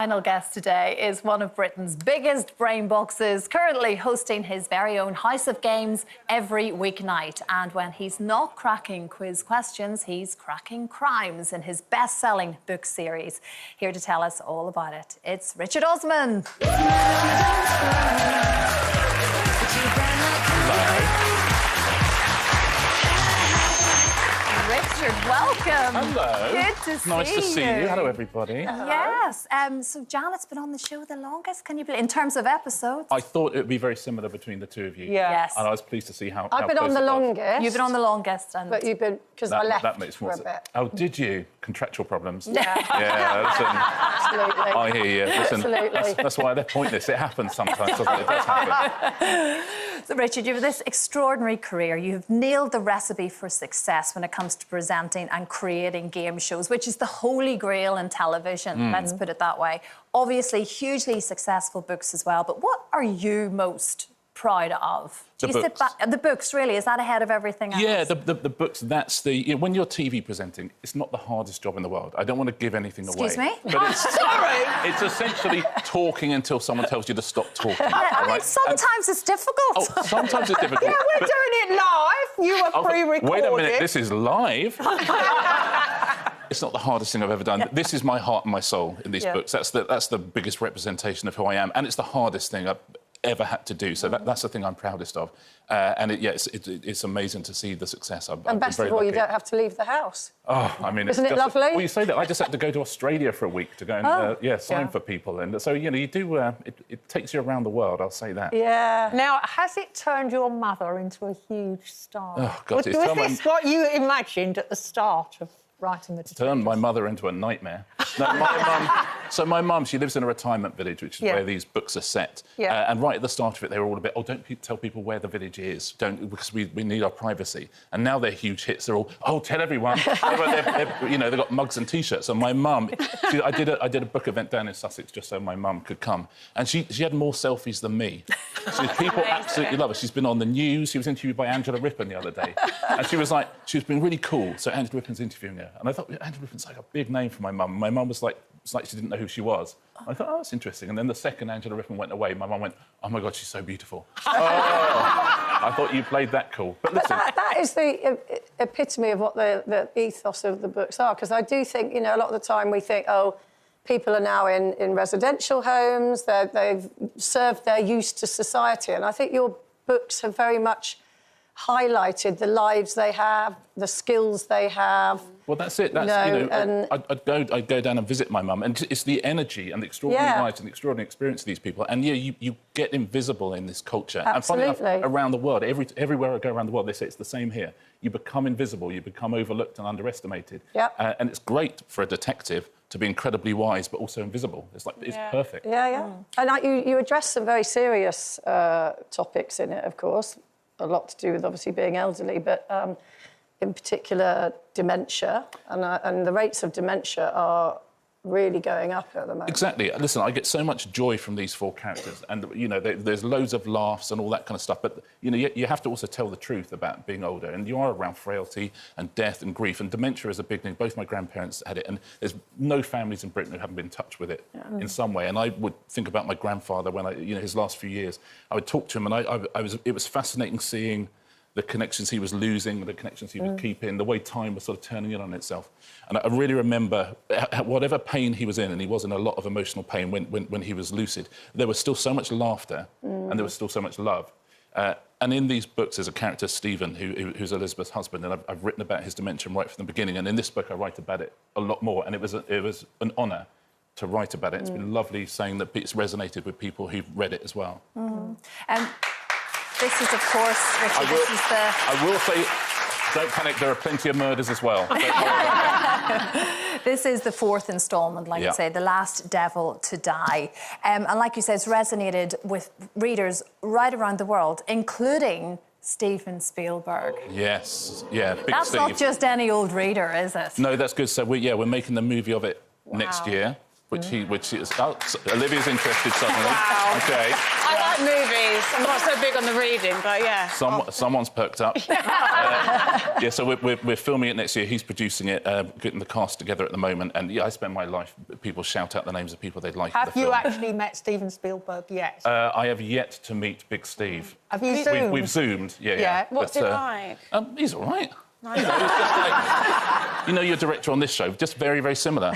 Final guest today is one of Britain's biggest brain boxes, currently hosting his very own House of Games every weeknight. And when he's not cracking quiz questions, he's cracking crimes in his best-selling book series. Here to tell us all about it, it's Richard Osman. Richard, welcome. Hello. Good to see you. Nice to see you. Hello, everybody. Yes. So Janet's been on the show the longest, can you believe, in terms of episodes? I thought it would be very similar between the two of you. Yeah. Yes. And I was pleased to see how I've been on the longest. You've been on the longest. And But you've been... Because I left that makes more for a sense. bit. Oh, did you? Contractual problems. Yeah. Yeah, listen. Absolutely. I hear you. Listen, Absolutely. that's why they're pointless. It happens sometimes, doesn't it? It does happen. So, Richard, you have this extraordinary career. You've nailed the recipe for success when it comes to presenting and creating game shows, which is the holy grail in television, let's put it that way. Obviously, hugely successful books as well. But what are you most proud of? The books, really? Is that ahead of everything else? Yeah, the books, that's the... You know, when you're TV presenting, it's not the hardest job in the world. I don't want to give anything away. Excuse me? But it's, sorry! It's essentially talking until someone tells you to stop talking. Yeah, I mean, right? sometimes it's difficult. Oh, sometimes it's difficult. Yeah, we're doing it live. You were pre-recorded. Wait a minute, this is live? It's not the hardest thing I've ever done. This is my heart and my soul in these books. That's the biggest representation of who I am, and it's the hardest thing I've ever had to do. So that's the thing I'm proudest of. And it's amazing to see the success. And best of all, you don't have to leave the house. Oh, I mean, Isn't it lovely? Well, you say that. I just had to go to Australia for a week to go and sign for people, and so you know, you do. It takes you around the world. I'll say that. Yeah. Now, has it turned your mother into a huge star? Oh God! Was this what you imagined at the start of writing the detectives? Turned my mother into a nightmare. No, my mum, she lives in a retirement village, which is where these books are set. Yeah. And right at the start of it, they were all a bit, oh, don't tell people where the village is, because we need our privacy. And now they're huge hits. They're all, oh, tell everyone. You know, they've got mugs and T-shirts. And my mum, I did a book event down in Sussex just so my mum could come. And she had more selfies than me. So people absolutely love her. She's been on the news. She was interviewed by Angela Rippon the other day. And she was being really cool. So Angela Rippon's interviewing her. And I thought, Angela Rippon's like a big name for my mum. My mum was like, it's like she didn't know who she was. I thought, oh, that's interesting. And then the second Angela Rippon went away, my mum went, oh, my God, she's so beautiful. Oh, I thought you played that cool. But listen... that is the epitome of what the ethos of the books are, because I do think, you know, a lot of the time we think, oh, people are now in residential homes, they've served their use to society, and I think your books have very much highlighted the lives they have, the skills they have. Well, that's it. I'd go down and visit my mum, and it's the energy and the extraordinary lives and the extraordinary experience of these people. And yeah, you get invisible in this culture. Absolutely. And funny enough, around the world, everywhere I go around the world, they say it's the same here. You become invisible, you become overlooked and underestimated. Yeah. And it's great for a detective to be incredibly wise, but also invisible. It's like it's perfect. Yeah. And you address some very serious topics in it, of course. A lot to do with obviously being elderly, but in particular dementia, and the rates of dementia are really going up at the moment. Exactly. Listen, I get so much joy from these four characters, and you know, there's loads of laughs and all that kind of stuff. But you know, you have to also tell the truth about being older, and you are around frailty and death and grief, and dementia is a big thing. Both my grandparents had it, and there's no families in Britain who haven't been in touch with it in some way. And I would think about my grandfather when his last few years. I would talk to him, and it was fascinating seeing the connections he was losing, the connections he was keeping, the way time was sort of turning in on itself. And I really remember whatever pain he was in, and he was in a lot of emotional pain when he was lucid, there was still so much laughter and there was still so much love. And in these books, there's a character, Stephen, who's Elizabeth's husband, and I've written about his dementia right from the beginning. And in this book, I write about it a lot more, and it was an honour to write about it. It's been lovely saying that it's resonated with people who've read it as well. This is, of course, Richard, I will say, don't panic, there are plenty of murders as well. This is the fourth instalment, like you say, The Last Devil to Die. And like you said, it's resonated with readers right around the world, including Steven Spielberg. Yes, yeah, big That's Steve. not just any old reader, is it? No, that's good. So we're making the movie of it next year. which is... Oh, Olivia's interested suddenly. Wow. OK. I like movies. I'm not so big on the reading, but yeah. Someone's perked up. Yeah, so we're filming it next year. He's producing it, getting the cast together at the moment. And, yeah, I spend my life... People shout out the names of people they'd like in the film. Have you actually met Steven Spielberg yet? I have yet to meet Big Steve. Have you zoomed? We've zoomed, yeah. Yeah. What's it like? He's all right. You know, your director on this show, just very, very similar,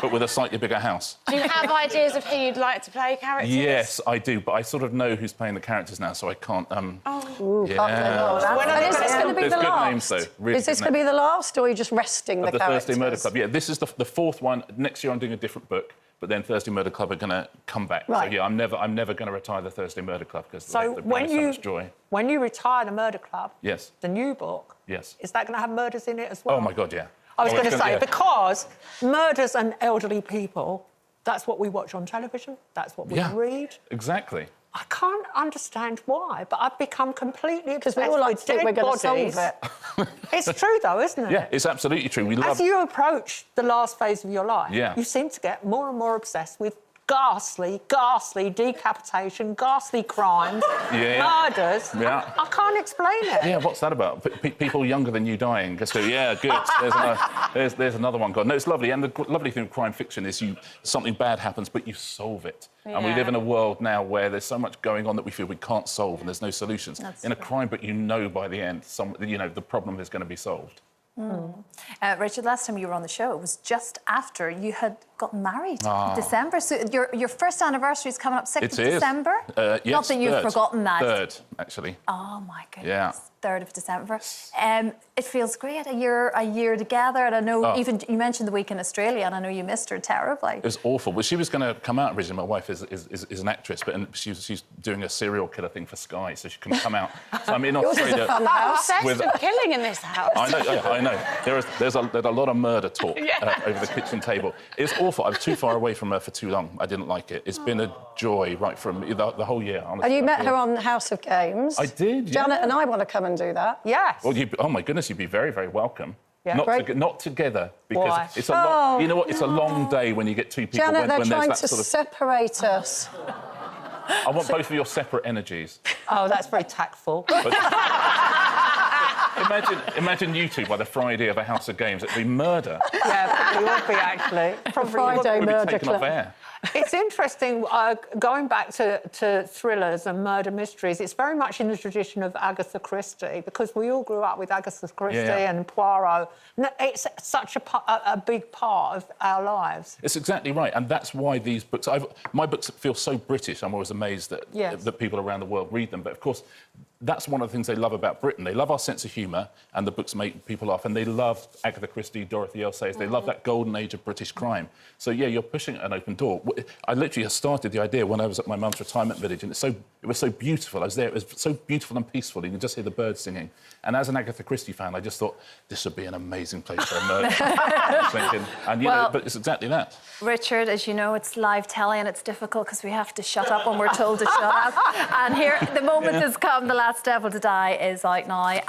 but with a slightly bigger house. Do you have ideas of who you'd like to play characters? Yes, I do, but I sort of know who's playing the characters now, so I can't... When Yeah. is this going to be There's the good last? names, though. Really Is this good going to be names. the last, or are you just resting the The characters? Thursday Murder Club, yeah. This is the fourth one. Next year I'm doing a different book, but then Thursday Murder Club are going to come back. Right. So, yeah, I'm never going to retire the Thursday Murder Club because So they bring so much joy. when you retire the Murder Club, Yes. the new book, Yes. is that going to have murders in it as well? Oh, my God, yeah. I was going to say, yeah. because murders and elderly people, that's what we watch on television, that's what we read. Exactly. I can't understand why, but I've become completely obsessed Because we all like with to think dead we're going to bodies. solve it. It's true, though, isn't it? Yeah, it's absolutely true. We As love... you approach the last phase of your life, Yeah. you seem to get more and more obsessed with ghastly decapitation, ghastly crimes, murders. Yeah. I can't explain it. Yeah, what's that about? People younger than you dying. Just go, yeah, good. There's another one. God, no, it's lovely. And the lovely thing with crime fiction is something bad happens, but you solve it. Yeah. And we live in a world now where there's so much going on that we feel we can't solve, and there's no solutions. In a crime book, you know by the end, the problem is going to be solved. Richard, last time you were on the show, it was just after you had gotten married in December. So your first anniversary is coming up 6th of December? Yes, Not that you've forgotten that. 3rd, actually. Oh, my goodness. Yeah. 3rd of December. It feels great, a year together. And I know even you mentioned the week in Australia, and I know you missed her terribly. It was awful. Well, she was going to come out originally. My wife is an actress, but she's doing a serial killer thing for Sky, so she couldn't come out. So I'm in Australia. Obsessed with killing in this house. I know. There's a lot of murder talk over the kitchen table. It's awful. I was too far away from her for too long. I didn't like it. It's been a joy right from the whole year, honestly. And you met her on House of Games. I did, yeah. Janet and I want to come and do that. Yes. Well, oh, my goodness, you'd be very, very welcome. Yeah. Not together, because Why? it's a long... You know what? It's a long day when you get two people... Janet, they're when trying there's to that sort of... separate us. I want both of your separate energies. Oh, that's very tactful. Imagine you two by the Friday of a House of Games. It'd be murder. Yeah, probably would be, actually. Friday We'd Murder be taken off Club. air. It's interesting, going back to thrillers and murder mysteries, it's very much in the tradition of Agatha Christie, because we all grew up with Agatha Christie and Poirot. It's such a big part of our lives. It's exactly right, and that's why these books... my books feel so British. I'm always amazed that people around the world read them. But, of course, that's one of the things they love about Britain. They love our sense of humour, and the books make people laugh, and they love Agatha Christie, Dorothy L. Sayers. They love that golden age of British crime. So, yeah, you're pushing an open door. I literally started the idea when I was at my mum's retirement village, and it was so beautiful. I was there. It was so beautiful and peaceful. You could just hear the birds singing. And as an Agatha Christie fan, I just thought, this would be an amazing place for a murder. But it's exactly that. Richard, as you know, it's live telly, and it's difficult because we have to shut up when we're told to shut up. And here, the moment has come. The Last Devil to Die is out now. And